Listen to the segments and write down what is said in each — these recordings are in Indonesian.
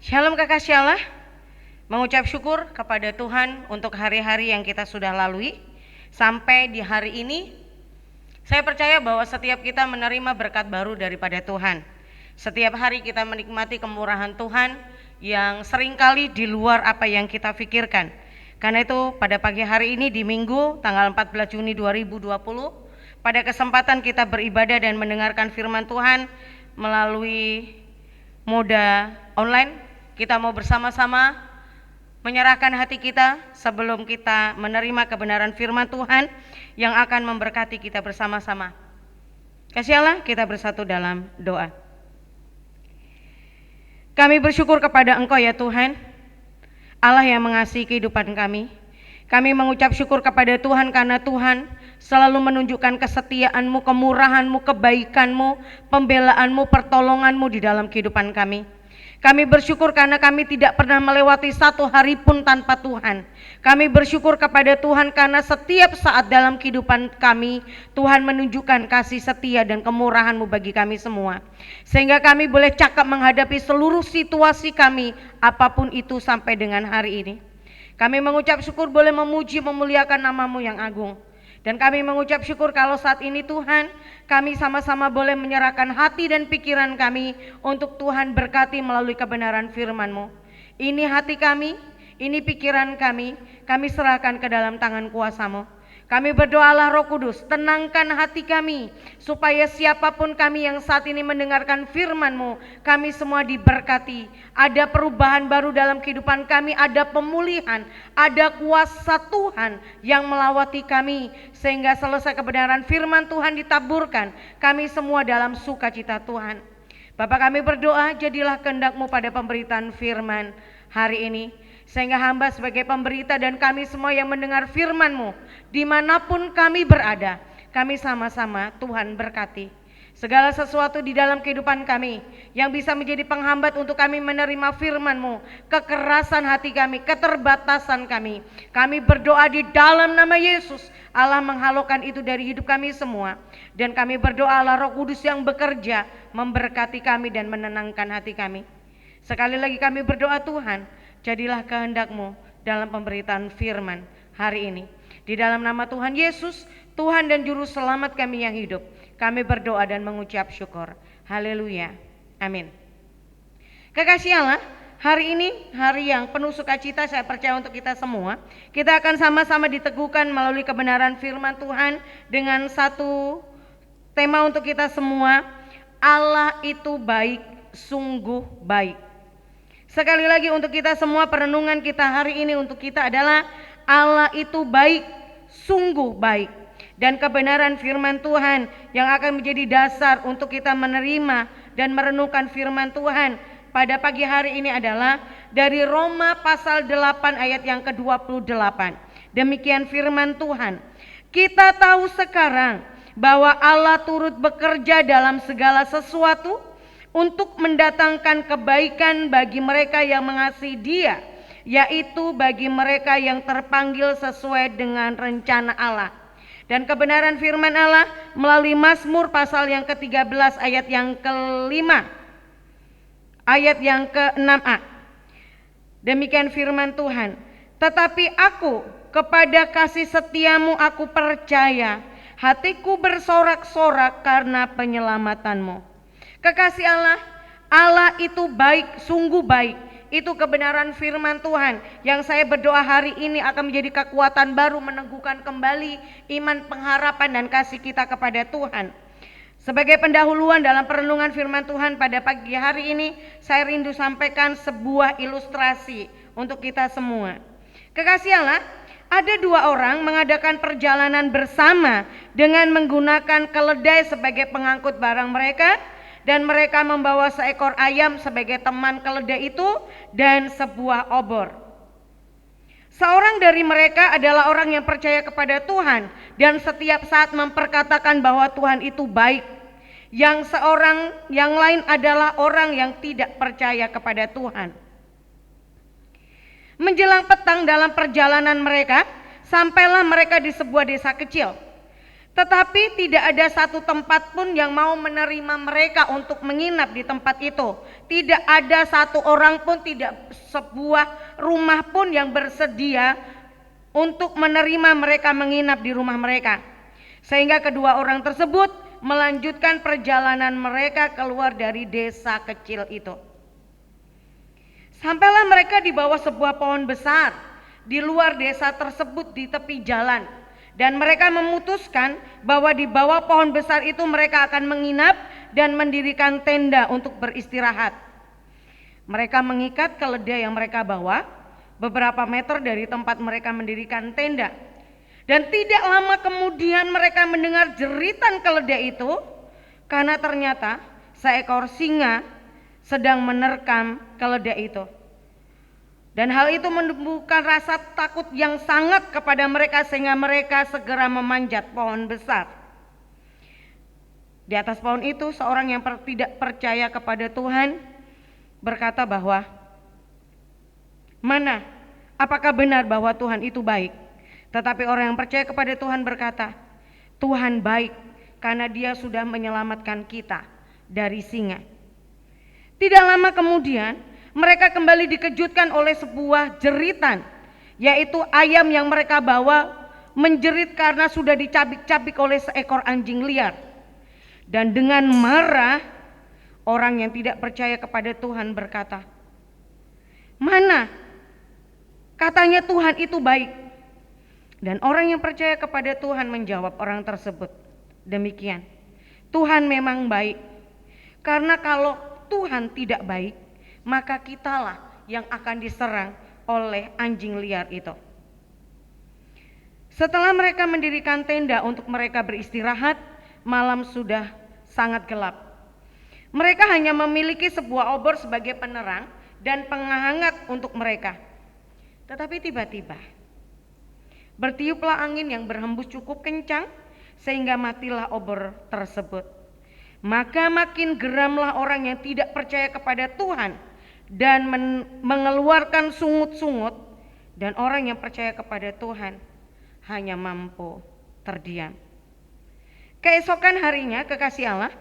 Shalom kakak Syalah, mengucap syukur kepada Tuhan untuk hari-hari yang kita sudah lalui. Sampai di hari ini, saya percaya bahwa setiap kita menerima berkat baru daripada Tuhan. Setiap hari kita menikmati kemurahan Tuhan yang seringkali di luar apa yang kita pikirkan. Karena itu pada pagi hari ini di Minggu tanggal 14 Juni 2020, pada kesempatan kita beribadah dan mendengarkan firman Tuhan melalui moda online, kita mau bersama-sama menyerahkan hati kita sebelum kita menerima kebenaran firman Tuhan yang akan memberkati kita bersama-sama. Kasih Allah, kita bersatu dalam doa. Kami bersyukur kepada Engkau ya Tuhan, Allah yang mengasihi kehidupan kami. Kami mengucap syukur kepada Tuhan karena Tuhan selalu menunjukkan kesetiaan-Mu, kemurahan-Mu, kebaikan-Mu, pembelaan-Mu, pertolongan-Mu di dalam kehidupan kami. Kami bersyukur karena kami tidak pernah melewati satu hari pun tanpa Tuhan. Kami bersyukur kepada Tuhan karena setiap saat dalam kehidupan kami, Tuhan menunjukkan kasih setia dan kemurahan-Mu bagi kami semua. Sehingga kami boleh cakap menghadapi seluruh situasi kami, apapun itu sampai dengan hari ini. Kami mengucap syukur boleh memuji memuliakan nama-Mu yang agung. Dan kami mengucap syukur kalau saat ini Tuhan, kami sama-sama boleh menyerahkan hati dan pikiran kami untuk Tuhan berkati melalui kebenaran firman-Mu. Ini hati kami, ini pikiran kami serahkan ke dalam tangan kuasa-Mu. Kami berdoalah Roh Kudus, tenangkan hati kami, supaya siapapun kami yang saat ini mendengarkan firman-Mu, kami semua diberkati. Ada perubahan baru dalam kehidupan kami, ada pemulihan, ada kuasa Tuhan yang melawati kami, sehingga selesai kebenaran firman Tuhan ditaburkan, kami semua dalam sukacita Tuhan. Bapak kami berdoa, jadilah kehendak-Mu pada pemberitaan firman hari ini, sehingga hamba sebagai pemberita dan kami semua yang mendengar firman-Mu, dimanapun kami berada, kami sama-sama Tuhan berkati. Segala sesuatu di dalam kehidupan kami yang bisa menjadi penghambat untuk kami menerima firman-Mu, kekerasan hati kami, keterbatasan kami berdoa di dalam nama Yesus, Allah menghalaukan itu dari hidup kami semua. Dan kami berdoa Allah Roh Kudus yang bekerja memberkati kami dan menenangkan hati kami. Sekali lagi kami berdoa Tuhan, jadilah kehendak-Mu dalam pemberitaan firman hari ini. Di dalam nama Tuhan Yesus, Tuhan dan Juru Selamat kami yang hidup, kami berdoa dan mengucap syukur. Haleluya. Amin. Kekasih Allah, hari ini hari yang penuh sukacita saya percaya untuk kita semua. Kita akan sama-sama diteguhkan melalui kebenaran firman Tuhan dengan satu tema untuk kita semua. Allah itu baik, sungguh baik. Sekali lagi untuk kita semua, perenungan kita hari ini untuk kita adalah Allah itu baik, sungguh baik. Dan kebenaran firman Tuhan yang akan menjadi dasar untuk kita menerima dan merenungkan firman Tuhan pada pagi hari ini adalah dari Roma pasal 8 ayat yang ke-28. Demikian firman Tuhan. Kita tahu sekarang bahwa Allah turut bekerja dalam segala sesuatu untuk mendatangkan kebaikan bagi mereka yang mengasihi Dia, yaitu bagi mereka yang terpanggil sesuai dengan rencana Allah. Dan kebenaran firman Allah melalui Mazmur pasal yang ke-13 ayat yang ke-5, ayat yang ke-6a. Demikian firman Tuhan. Tetapi aku kepada kasih setiamu aku percaya, hatiku bersorak-sorak karena penyelamatanmu. Kekasih Allah, Allah itu baik, sungguh baik. Itu kebenaran firman Tuhan yang saya berdoa hari ini akan menjadi kekuatan baru meneguhkan kembali iman, pengharapan dan kasih kita kepada Tuhan. Sebagai pendahuluan dalam perenungan firman Tuhan pada pagi hari ini, saya rindu sampaikan sebuah ilustrasi untuk kita semua. Kekasih Allah, ada dua orang mengadakan perjalanan bersama dengan menggunakan keledai sebagai pengangkut barang mereka. Dan mereka membawa seekor ayam sebagai teman keledai itu dan sebuah obor. Seorang dari mereka adalah orang yang percaya kepada Tuhan dan setiap saat memperkatakan bahwa Tuhan itu baik. Yang lain adalah orang yang tidak percaya kepada Tuhan. Menjelang petang dalam perjalanan mereka, sampailah mereka di sebuah desa kecil. Tetapi tidak ada satu tempat pun yang mau menerima mereka untuk menginap di tempat itu. Tidak ada satu orang pun, tidak sebuah rumah pun yang bersedia untuk menerima mereka menginap di rumah mereka. Sehingga kedua orang tersebut melanjutkan perjalanan mereka keluar dari desa kecil itu. Sampailah mereka di bawah sebuah pohon besar di luar desa tersebut di tepi jalan. Dan mereka memutuskan bahwa di bawah pohon besar itu mereka akan menginap dan mendirikan tenda untuk beristirahat. Mereka mengikat keledai yang mereka bawa beberapa meter dari tempat mereka mendirikan tenda. Dan tidak lama kemudian mereka mendengar jeritan keledai itu, karena ternyata seekor singa sedang menerkam keledai itu. Dan hal itu menumbuhkan rasa takut yang sangat kepada mereka sehingga mereka segera memanjat pohon besar. Di atas pohon itu seorang yang tidak percaya kepada Tuhan berkata bahwa, "Mana? Apakah benar bahwa Tuhan itu baik?" Tetapi orang yang percaya kepada Tuhan berkata, "Tuhan baik karena Dia sudah menyelamatkan kita dari singa." Tidak lama kemudian mereka kembali dikejutkan oleh sebuah jeritan, yaitu ayam yang mereka bawa menjerit karena sudah dicabik-cabik oleh seekor anjing liar. Dan dengan marah, orang yang tidak percaya kepada Tuhan berkata, "Mana? Katanya Tuhan itu baik." Dan orang yang percaya kepada Tuhan menjawab orang tersebut demikian, "Tuhan memang baik, karena kalau Tuhan tidak baik, maka kitalah yang akan diserang oleh anjing liar itu." Setelah mereka mendirikan tenda untuk mereka beristirahat, malam sudah sangat gelap. Mereka hanya memiliki sebuah obor sebagai penerang dan penghangat untuk mereka. Tetapi tiba-tiba bertiuplah angin yang berhembus cukup kencang sehingga matilah obor tersebut. Maka makin geramlah orang yang tidak percaya kepada Tuhan dan mengeluarkan sungut-sungut, dan orang yang percaya kepada Tuhan hanya mampu terdiam. Keesokan harinya, kekasih Allah,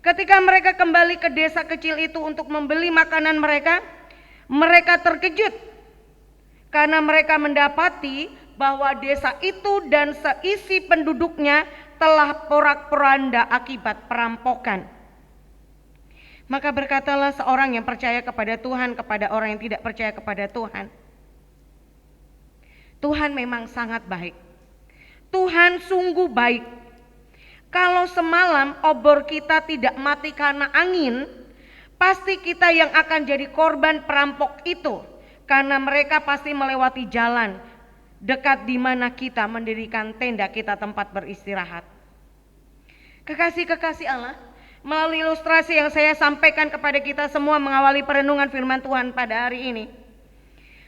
ketika mereka kembali ke desa kecil itu untuk membeli makanan mereka, mereka terkejut karena mereka mendapati bahwa desa itu dan seisi penduduknya telah porak-poranda akibat perampokan. Maka berkatalah seorang yang percaya kepada Tuhan kepada orang yang tidak percaya kepada Tuhan, "Tuhan memang sangat baik. Tuhan sungguh baik. Kalau semalam obor kita tidak mati karena angin, pasti kita yang akan jadi korban perampok itu, karena mereka pasti melewati jalan dekat di mana kita mendirikan tenda kita tempat beristirahat." Kekasih-kekasih Allah, melalui ilustrasi yang saya sampaikan kepada kita semua mengawali perenungan firman Tuhan pada hari ini,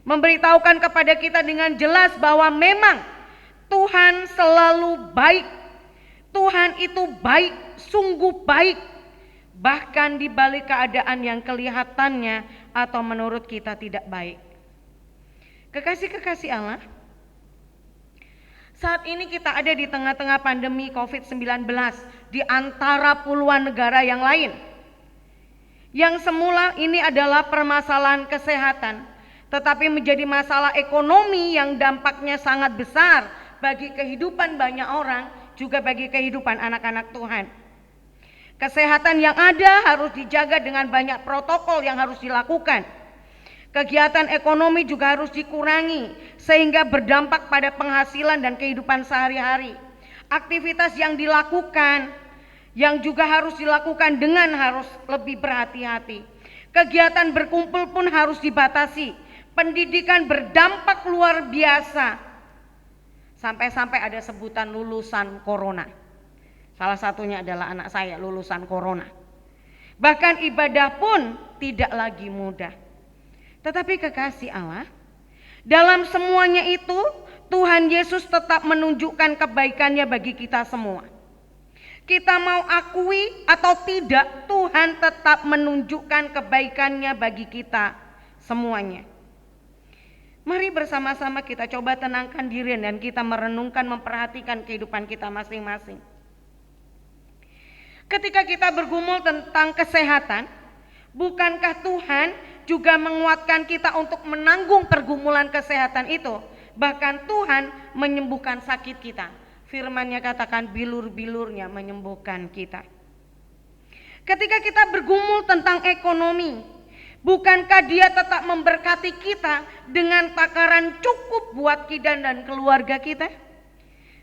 memberitahukan kepada kita dengan jelas bahwa memang Tuhan selalu baik. Tuhan itu baik, sungguh baik, bahkan di balik keadaan yang kelihatannya atau menurut kita tidak baik. Kekasih-kekasih Allah, saat ini kita ada di tengah-tengah pandemi COVID-19 di antara puluhan negara yang lain. Yang semula ini adalah permasalahan kesehatan, tetapi menjadi masalah ekonomi yang dampaknya sangat besar bagi kehidupan banyak orang, juga bagi kehidupan anak-anak Tuhan. Kesehatan yang ada harus dijaga dengan banyak protokol yang harus dilakukan. Kegiatan ekonomi juga harus dikurangi sehingga berdampak pada penghasilan dan kehidupan sehari-hari. Aktivitas yang dilakukan yang juga harus dilakukan dengan harus lebih berhati-hati. Kegiatan berkumpul pun harus dibatasi. Pendidikan berdampak luar biasa. Sampai-sampai ada sebutan lulusan corona. Salah satunya adalah anak saya lulusan corona. Bahkan ibadah pun tidak lagi mudah. Tetapi kekasih Allah, dalam semuanya itu Tuhan Yesus tetap menunjukkan kebaikannya bagi kita semua. Kita mau akui atau tidak, Tuhan tetap menunjukkan kebaikannya bagi kita semuanya. Mari bersama-sama kita coba tenangkan diri dan kita merenungkan, memperhatikan kehidupan kita masing-masing. Ketika kita bergumul tentang kesehatan, bukankah Tuhan juga menguatkan kita untuk menanggung pergumulan kesehatan itu? Bahkan Tuhan menyembuhkan sakit kita. Firman-Nya katakan bilur-bilurnya menyembuhkan kita. Ketika kita bergumul tentang ekonomi, bukankah Dia tetap memberkati kita dengan takaran cukup buat kita dan keluarga kita?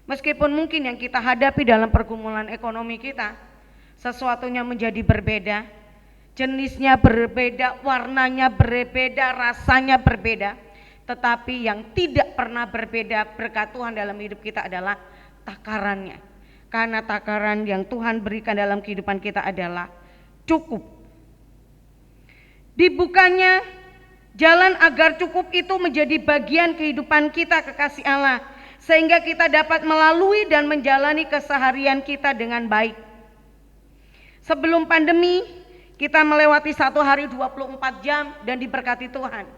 Meskipun mungkin yang kita hadapi dalam pergumulan ekonomi kita, sesuatunya menjadi berbeda, jenisnya berbeda, warnanya berbeda, rasanya berbeda. Tetapi yang tidak pernah berbeda berkat Tuhan dalam hidup kita adalah takarannya. Karena takaran yang Tuhan berikan dalam kehidupan kita adalah cukup. Dibukanya jalan agar cukup itu menjadi bagian kehidupan kita, kekasih Allah, sehingga kita dapat melalui dan menjalani keseharian kita dengan baik. Sebelum pandemi, kita melewati satu hari 24 jam dan diberkati Tuhan.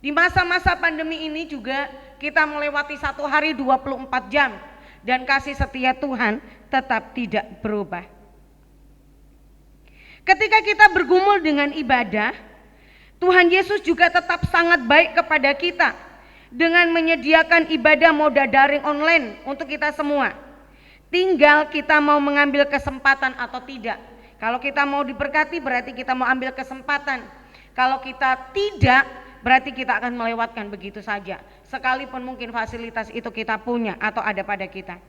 Di masa-masa pandemi ini juga kita melewati satu hari 24 jam dan kasih setia Tuhan tetap tidak berubah. Ketika kita bergumul dengan ibadah, Tuhan Yesus juga tetap sangat baik kepada kita dengan menyediakan ibadah moda daring online untuk kita semua. Tinggal kita mau mengambil kesempatan atau tidak. Kalau kita mau diberkati berarti kita mau ambil kesempatan. Kalau kita tidak, berarti kita akan melewatkan begitu saja. Sekalipun mungkin fasilitas itu kita punya atau ada pada kita.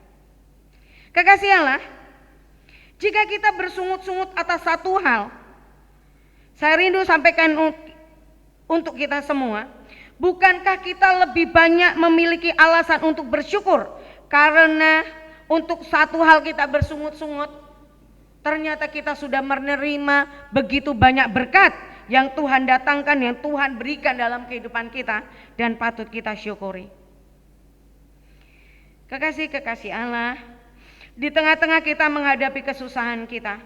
Kekasih Allah, jika kita bersungut-sungut atas satu hal, saya rindu sampaikan untuk kita semua, bukankah kita lebih banyak memiliki alasan untuk bersyukur? Karena untuk satu hal kita bersungut-sungut, ternyata kita sudah menerima begitu banyak berkat yang Tuhan datangkan, yang Tuhan berikan dalam kehidupan kita dan patut kita syukuri. Kekasih-kekasih Allah, di tengah-tengah kita menghadapi kesusahan kita,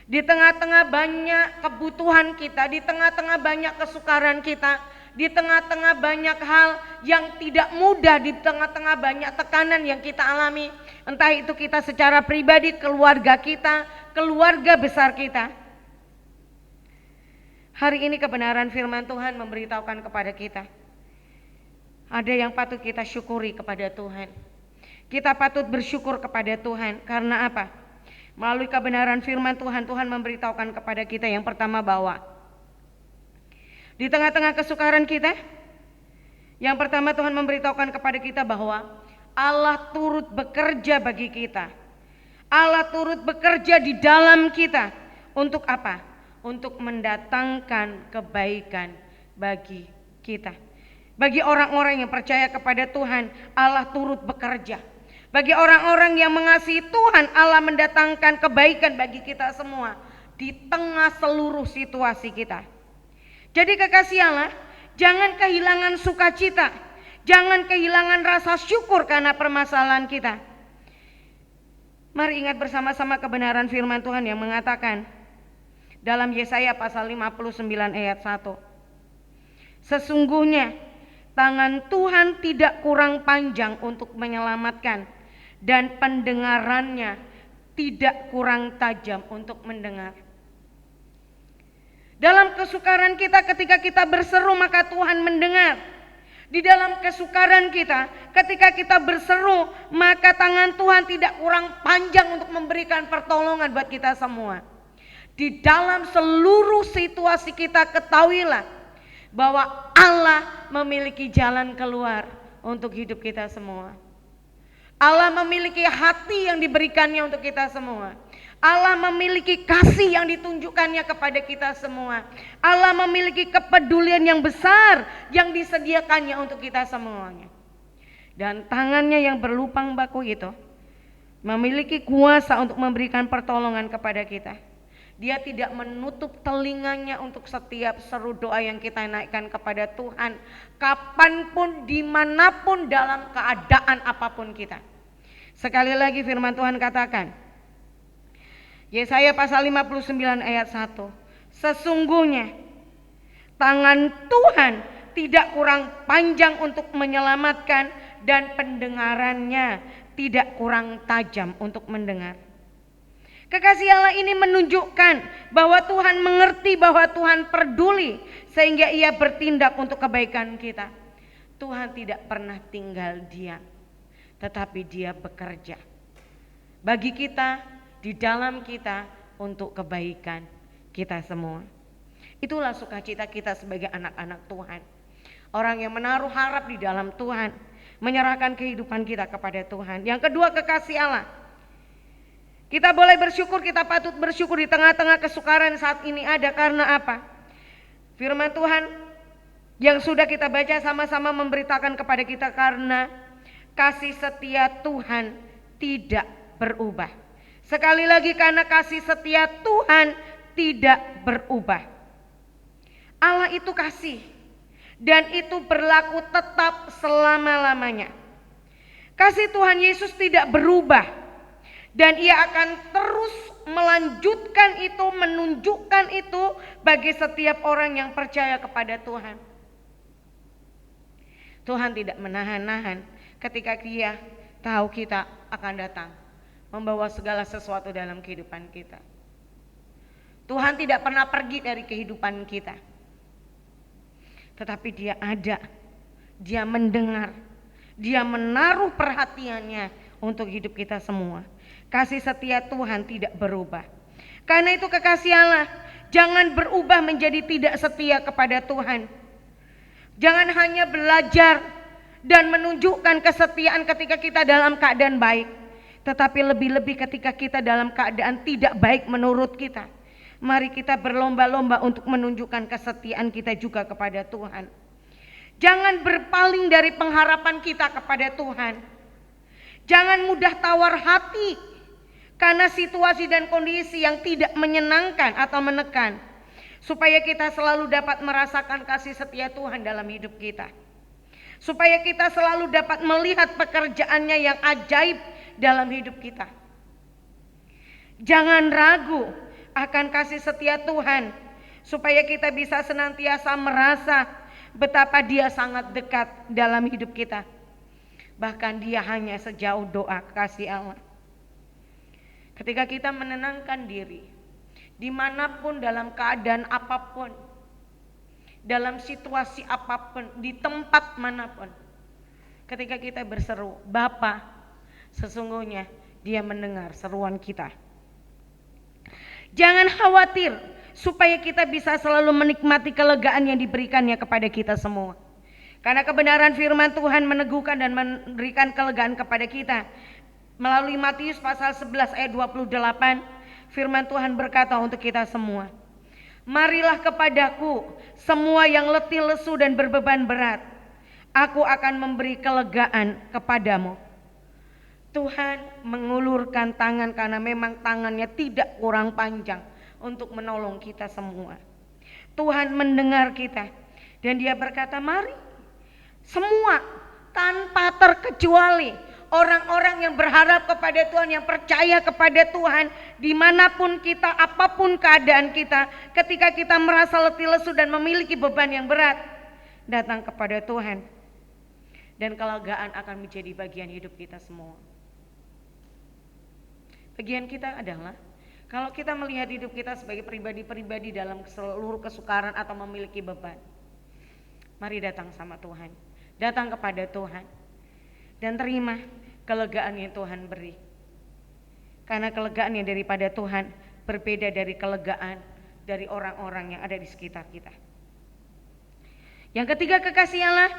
di tengah-tengah banyak kebutuhan kita, di tengah-tengah banyak kesukaran kita, di tengah-tengah banyak hal yang tidak mudah, di tengah-tengah banyak tekanan yang kita alami, entah itu kita secara pribadi, keluarga kita, keluarga besar kita. Hari ini kebenaran firman Tuhan memberitahukan kepada kita, ada yang patut kita syukuri kepada Tuhan. Kita patut bersyukur kepada Tuhan. Karena apa? Melalui kebenaran firman Tuhan, Tuhan memberitahukan kepada kita yang pertama bahwa di tengah-tengah kesukaran kita, yang pertama Tuhan memberitahukan kepada kita bahwa Allah turut bekerja bagi kita. Allah turut bekerja di dalam kita. Untuk apa? Untuk mendatangkan kebaikan bagi kita. Bagi orang-orang yang percaya kepada Tuhan, Allah turut bekerja. Bagi orang-orang yang mengasihi Tuhan, Allah mendatangkan kebaikan bagi kita semua di tengah seluruh situasi kita. Jadi kekasih Allah, jangan kehilangan sukacita, jangan kehilangan rasa syukur karena permasalahan kita. Mari ingat bersama-sama kebenaran firman Tuhan yang mengatakan dalam Yesaya pasal 59 ayat 1. Sesungguhnya tangan Tuhan tidak kurang panjang untuk menyelamatkan, dan pendengarannya tidak kurang tajam untuk mendengar. Dalam kesukaran kita, ketika kita berseru maka Tuhan mendengar. Di dalam kesukaran kita, ketika kita berseru maka tangan Tuhan tidak kurang panjang untuk memberikan pertolongan buat kita semua. Di dalam seluruh situasi kita, ketahuilah bahwa Allah memiliki jalan keluar untuk hidup kita semua. Allah memiliki hati yang diberikannya untuk kita semua. Allah memiliki kasih yang ditunjukkannya kepada kita semua. Allah memiliki kepedulian yang besar yang disediakannya untuk kita semuanya. Dan tangannya yang berlubang baku itu memiliki kuasa untuk memberikan pertolongan kepada kita. Dia tidak menutup telinganya untuk setiap seru doa yang kita naikkan kepada Tuhan, kapanpun, dimanapun, dalam keadaan apapun kita. Sekali lagi firman Tuhan katakan, Yesaya pasal 59 ayat 1, sesungguhnya tangan Tuhan tidak kurang panjang untuk menyelamatkan, dan pendengarannya tidak kurang tajam untuk mendengar. Kekasih Allah ini menunjukkan bahwa Tuhan mengerti, bahwa Tuhan peduli, sehingga Ia bertindak untuk kebaikan kita. Tuhan tidak pernah tinggal diam, tetapi Dia bekerja bagi kita, di dalam kita, untuk kebaikan kita semua. Itulah sukacita kita sebagai anak-anak Tuhan. Orang yang menaruh harap di dalam Tuhan, menyerahkan kehidupan kita kepada Tuhan. Yang kedua, kekasih Allah. Kita boleh bersyukur, kita patut bersyukur di tengah-tengah kesukaran saat ini ada karena apa? Firman Tuhan yang sudah kita baca sama-sama memberitakan kepada kita, karena kasih setia Tuhan tidak berubah. Sekali lagi, karena kasih setia Tuhan tidak berubah. Allah itu kasih, dan itu berlaku tetap selama-lamanya. Kasih Tuhan Yesus tidak berubah. Dan Ia akan terus melanjutkan itu, menunjukkan itu bagi setiap orang yang percaya kepada Tuhan. Tuhan tidak menahan-nahan ketika Dia tahu kita akan datang, membawa segala sesuatu dalam kehidupan kita. Tuhan tidak pernah pergi dari kehidupan kita, tetapi Dia ada, Dia mendengar, Dia menaruh perhatiannya untuk hidup kita semua. Kasih setia Tuhan tidak berubah. Karena itu kekasih Allah, jangan berubah menjadi tidak setia kepada Tuhan. Jangan hanya belajar dan menunjukkan kesetiaan ketika kita dalam keadaan baik, tetapi lebih-lebih ketika kita dalam keadaan tidak baik menurut kita. Mari kita berlomba-lomba untuk menunjukkan kesetiaan kita juga kepada Tuhan. Jangan berpaling dari pengharapan kita kepada Tuhan. Jangan mudah tawar hati karena situasi dan kondisi yang tidak menyenangkan atau menekan, supaya kita selalu dapat merasakan kasih setia Tuhan dalam hidup kita, supaya kita selalu dapat melihat pekerjaannya yang ajaib dalam hidup kita. Jangan ragu akan kasih setia Tuhan, supaya kita bisa senantiasa merasa betapa Dia sangat dekat dalam hidup kita. Bahkan Dia hanya sejauh doa kasih Allah. Ketika kita menenangkan diri, dimanapun, dalam keadaan apapun, dalam situasi apapun, di tempat manapun, ketika kita berseru, Bapa, sesungguhnya Dia mendengar seruan kita. Jangan khawatir, supaya kita bisa selalu menikmati kelegaan yang diberikannya kepada kita semua. Karena kebenaran firman Tuhan meneguhkan dan memberikan kelegaan kepada kita. Melalui Matius pasal 11 ayat 28, firman Tuhan berkata untuk kita semua, marilah kepadaku semua yang letih lesu dan berbeban berat, aku akan memberi kelegaan kepadamu. Tuhan mengulurkan tangan karena memang tangannya tidak kurang panjang untuk menolong kita semua. Tuhan mendengar kita dan Dia berkata, mari semua tanpa terkecuali, orang-orang yang berharap kepada Tuhan, yang percaya kepada Tuhan, dimanapun kita, apapun keadaan kita, ketika kita merasa letih lesu dan memiliki beban yang berat, datang kepada Tuhan, dan kelegaan akan menjadi bagian hidup kita semua. Bagian kita adalah, kalau kita melihat hidup kita sebagai pribadi-pribadi dalam seluruh kesukaran atau memiliki beban, mari datang sama Tuhan, datang kepada Tuhan, dan terima kelegaan yang Tuhan beri. Karena kelegaan yang daripada Tuhan berbeda dari kelegaan dari orang-orang yang ada di sekitar kita. Yang ketiga, kekasih Allah,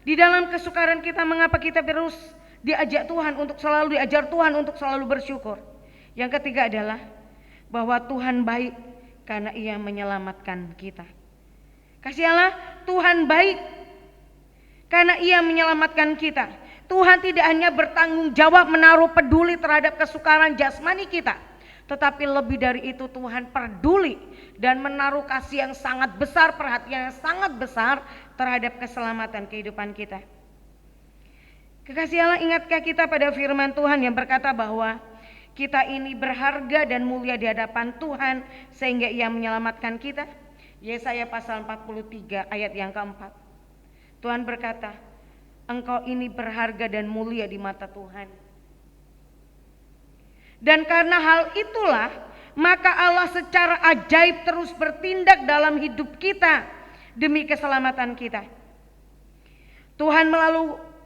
di dalam kesukaran kita, mengapa kita terus diajar Tuhan untuk selalu bersyukur. Yang ketiga adalah bahwa Tuhan baik karena Ia menyelamatkan kita. Kasih Allah, Tuhan baik karena Ia menyelamatkan kita. Tuhan tidak hanya bertanggung jawab menaruh peduli terhadap kesukaran jasmani kita, tetapi lebih dari itu Tuhan peduli dan menaruh kasih yang sangat besar, perhatian yang sangat besar terhadap keselamatan kehidupan kita. Kekasih Allah, ingatkah kita pada firman Tuhan yang berkata bahwa kita ini berharga dan mulia di hadapan Tuhan sehingga Ia menyelamatkan kita? Yesaya pasal 43 ayat yang keempat. Tuhan berkata, engkau ini berharga dan mulia di mata Tuhan. Dan karena hal itulah, maka Allah secara ajaib terus bertindak dalam hidup kita demi keselamatan kita. Tuhan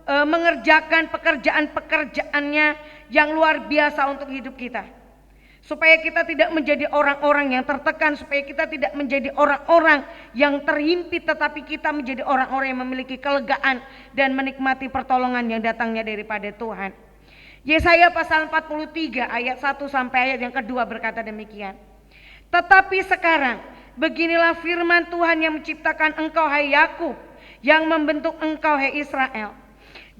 mengerjakan pekerjaan-pekerjaannya yang luar biasa untuk hidup kita. Supaya kita tidak menjadi orang-orang yang tertekan, supaya kita tidak menjadi orang-orang yang terhimpit, tetapi kita menjadi orang-orang yang memiliki kelegaan dan menikmati pertolongan yang datangnya daripada Tuhan. Yesaya pasal 43 ayat 1 sampai ayat yang kedua berkata demikian. Tetapi sekarang beginilah firman Tuhan yang menciptakan engkau hai Yakub, yang membentuk engkau hai Israel.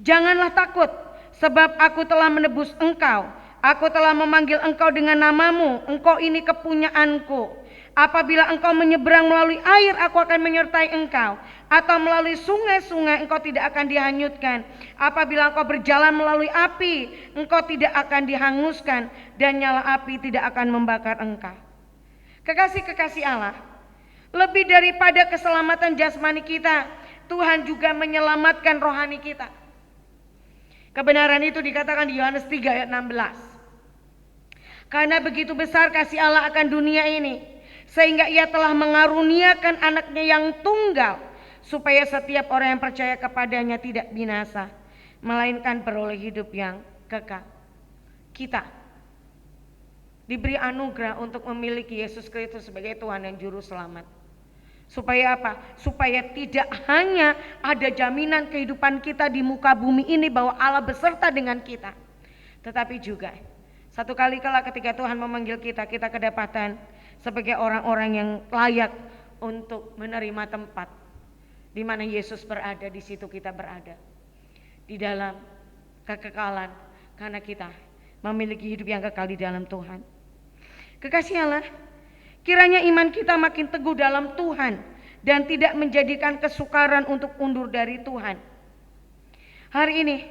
Janganlah takut, sebab aku telah menebus engkau. Aku telah memanggil engkau dengan namamu, engkau ini kepunyaanku. Apabila engkau menyeberang melalui air, aku akan menyertai engkau. Atau melalui sungai-sungai, engkau tidak akan dihanyutkan. Apabila engkau berjalan melalui api, engkau tidak akan dihanguskan. Dan nyala api tidak akan membakar engkau. Kekasih-kekasih Allah, lebih daripada keselamatan jasmani kita, Tuhan juga menyelamatkan rohani kita. Kebenaran itu dikatakan di Yohanes 3 ayat 16. Karena begitu besar kasih Allah akan dunia ini, sehingga ia telah mengaruniakan anaknya yang tunggal, supaya setiap orang yang percaya kepadanya tidak binasa, melainkan beroleh hidup yang kekal. Kita diberi anugerah untuk memiliki Yesus Kristus sebagai Tuhan dan Juru Selamat. Supaya apa? Supaya tidak hanya ada jaminan kehidupan kita di muka bumi ini bahwa Allah beserta dengan kita, tetapi juga satu kali kala ketika Tuhan memanggil kita, kita kedapatan sebagai orang-orang yang layak untuk menerima tempat di mana Yesus berada. Di situ kita berada di dalam kekekalan, karena kita memiliki hidup yang kekal di dalam Tuhan. Kekasih Allah, kiranya iman kita makin teguh dalam Tuhan dan tidak menjadikan kesukaran untuk undur dari Tuhan. Hari ini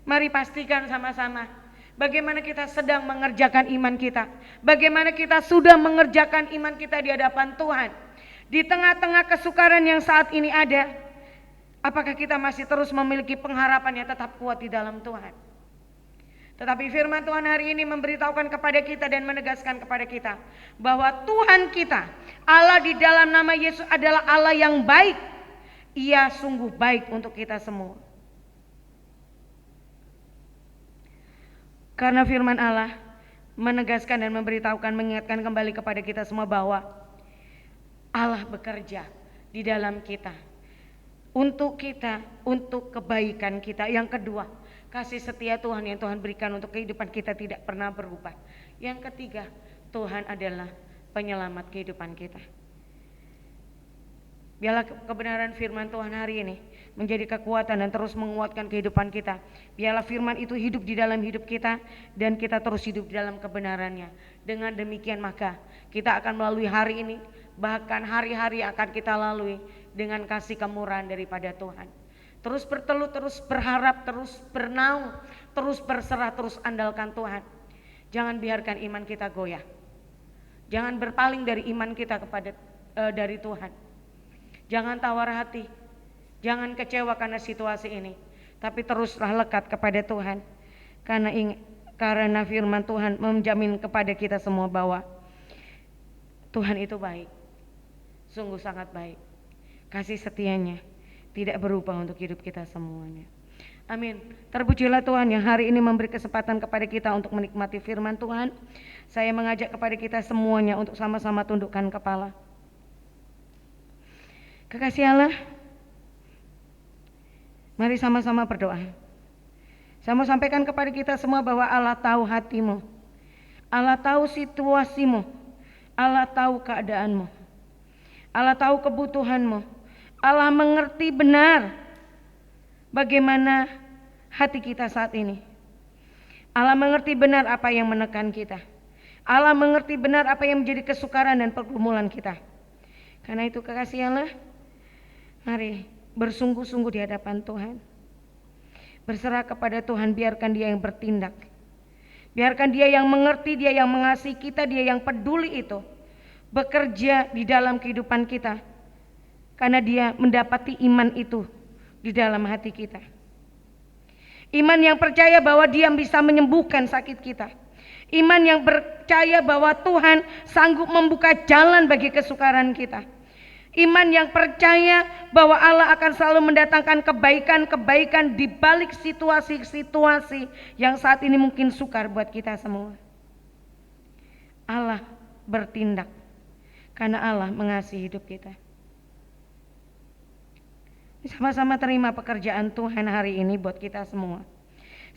mari pastikan sama-sama bagaimana kita sedang mengerjakan iman kita, bagaimana kita sudah mengerjakan iman kita di hadapan Tuhan. Di tengah-tengah kesukaran yang saat ini ada, apakah kita masih terus memiliki pengharapan yang tetap kuat di dalam Tuhan? Tetapi firman Tuhan hari ini memberitahukan kepada kita dan menegaskan kepada kita bahwa Tuhan kita, Allah di dalam nama Yesus adalah Allah yang baik. Ia sungguh baik untuk kita semua. Karena firman Allah menegaskan dan memberitahukan, mengingatkan kembali kepada kita semua bahwa Allah bekerja di dalam kita, untuk kita, untuk kebaikan kita. Yang kedua, kasih setia Tuhan yang Tuhan berikan untuk kehidupan kita tidak pernah berubah. Yang ketiga, Tuhan adalah penyelamat kehidupan kita. Biarlah kebenaran firman Tuhan hari ini menjadi kekuatan dan terus menguatkan kehidupan kita. Biarlah firman itu hidup di dalam hidup kita dan kita terus hidup di dalam kebenarannya. Dengan demikian maka kita akan melalui hari ini, bahkan hari-hari akan kita lalui dengan kasih kemurahan daripada Tuhan. Terus bertelut, terus berharap, terus bernaung, terus berserah, terus andalkan Tuhan. Jangan biarkan iman kita goyah. Jangan berpaling dari iman kita dari Tuhan. Jangan tawar hati, jangan kecewa karena situasi ini, tapi teruslah lekat kepada Tuhan. Karena firman Tuhan menjamin kepada kita semua bahwa Tuhan itu baik, sungguh sangat baik. Kasih setianya tidak berubah untuk hidup kita semuanya. Amin. Terpujilah Tuhan yang hari ini memberi kesempatan kepada kita untuk menikmati firman Tuhan. Saya mengajak kepada kita semuanya untuk sama-sama tundukkan kepala. Kekasih Allah, mari sama-sama berdoa. Saya mau sampaikan kepada kita semua bahwa Allah tahu hatimu, Allah tahu situasimu, Allah tahu keadaanmu, Allah tahu kebutuhanmu, Allah mengerti benar bagaimana hati kita saat ini. Allah mengerti benar apa yang menekan kita, Allah mengerti benar apa yang menjadi kesukaran dan pergumulan kita. Karena itu kekasih Allah, mari bersungguh-sungguh di hadapan Tuhan. Berserah kepada Tuhan, biarkan Dia yang bertindak. Biarkan Dia yang mengerti, Dia yang mengasihi kita, Dia yang peduli itu bekerja di dalam kehidupan kita. Karena Dia mendapati iman itu di dalam hati kita. Iman yang percaya bahwa Dia bisa menyembuhkan sakit kita. Iman yang percaya bahwa Tuhan sanggup membuka jalan bagi kesukaran kita. Iman yang percaya bahwa Allah akan selalu mendatangkan kebaikan-kebaikan di balik situasi-situasi yang saat ini mungkin sukar buat kita semua. Allah bertindak karena Allah mengasihi hidup kita. Sama-sama terima pekerjaan Tuhan hari ini buat kita semua,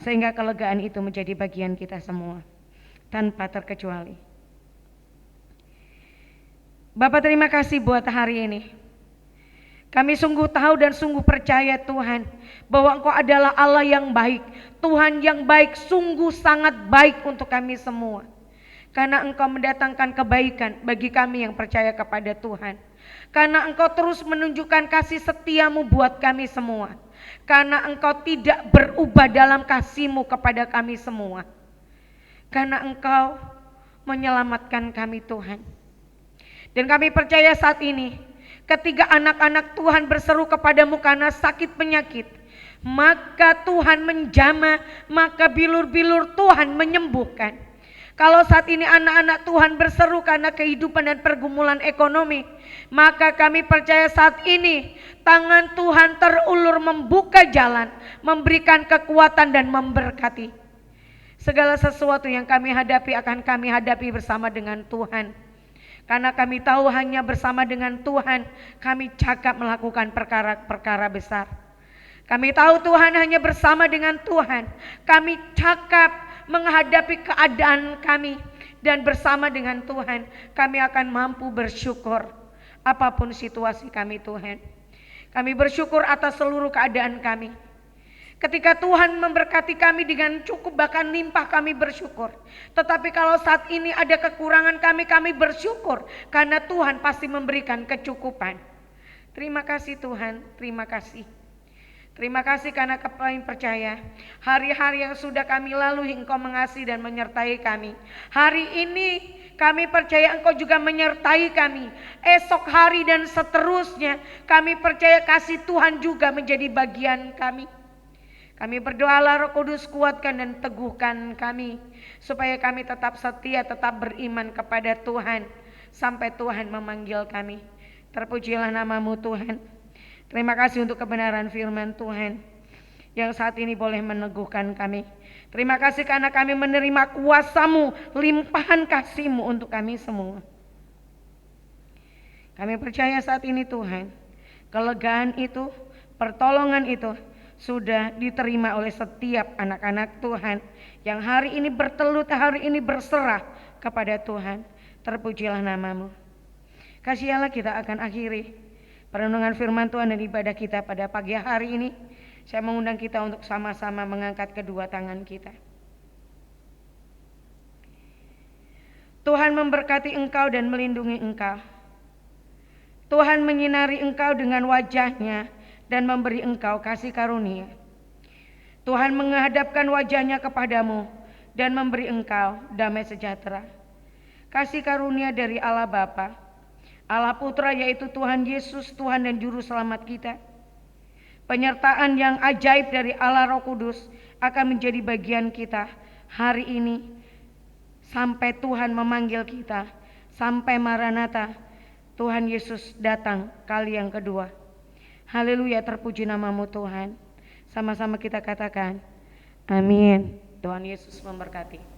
sehingga kelegaan itu menjadi bagian kita semua tanpa terkecuali. Bapak, terima kasih buat hari ini. Kami sungguh tahu dan sungguh percaya Tuhan bahwa Engkau adalah Allah yang baik, Tuhan yang baik, sungguh sangat baik untuk kami semua. Karena Engkau mendatangkan kebaikan bagi kami yang percaya kepada Tuhan. Karena Engkau terus menunjukkan kasih setiamu buat kami semua. Karena Engkau tidak berubah dalam kasih-Mu kepada kami semua. Karena Engkau menyelamatkan kami Tuhan. Dan kami percaya saat ini ketika anak-anak Tuhan berseru kepadamu karena sakit penyakit, maka Tuhan menjamah, maka bilur-bilur Tuhan menyembuhkan. Kalau saat ini anak-anak Tuhan berseru karena kehidupan dan pergumulan ekonomi, maka kami percaya saat ini tangan Tuhan terulur membuka jalan, memberikan kekuatan dan memberkati. Segala sesuatu yang kami hadapi akan kami hadapi bersama dengan Tuhan. Karena kami tahu hanya bersama dengan Tuhan kami cakap melakukan perkara-perkara besar. Kami tahu Tuhan hanya bersama dengan Tuhan kami cakap menghadapi keadaan kami. Dan bersama dengan Tuhan kami akan mampu bersyukur apapun situasi kami Tuhan. Kami bersyukur atas seluruh keadaan kami. Ketika Tuhan memberkati kami dengan cukup bahkan limpah kami bersyukur. Tetapi kalau saat ini ada kekurangan kami bersyukur. Karena Tuhan pasti memberikan kecukupan. Terima kasih Tuhan, terima kasih. Terima kasih karena kami percaya hari-hari yang sudah kami lalui Engkau mengasihi dan menyertai kami. Hari ini kami percaya Engkau juga menyertai kami. Esok hari dan seterusnya kami percaya kasih Tuhan juga menjadi bagian kami. Kami berdoalah Roh Kudus kuatkan dan teguhkan kami supaya kami tetap setia, tetap beriman kepada Tuhan sampai Tuhan memanggil kami. Terpujilah nama-Mu Tuhan. Terima kasih untuk kebenaran firman Tuhan yang saat ini boleh meneguhkan kami. Terima kasih karena kami menerima kuasa-Mu, limpahan kasih-Mu untuk kami semua. Kami percaya saat ini Tuhan, kelegaan itu, pertolongan itu sudah diterima oleh setiap anak-anak Tuhan yang hari ini bertelut, hari ini berserah kepada Tuhan. Terpujilah nama-Mu. Kasihilah kita akan akhiri perenungan firman Tuhan dan ibadah kita pada pagi hari ini. Saya mengundang kita untuk sama-sama mengangkat kedua tangan kita. Tuhan memberkati engkau dan melindungi engkau. Tuhan menyinari engkau dengan wajah-Nya dan memberi engkau kasih karunia. Tuhan menghadapkan wajah-Nya kepadamu dan memberi engkau damai sejahtera. Kasih karunia dari Allah Bapa, Allah Putra yaitu Tuhan Yesus, Tuhan dan Juru Selamat kita. Penyertaan yang ajaib dari Allah Roh Kudus akan menjadi bagian kita hari ini sampai Tuhan memanggil kita, sampai Maranatha, Tuhan Yesus datang kali yang kedua. Haleluya, terpuji nama-Mu Tuhan. Sama-sama kita katakan, amin. Tuhan Yesus memberkati.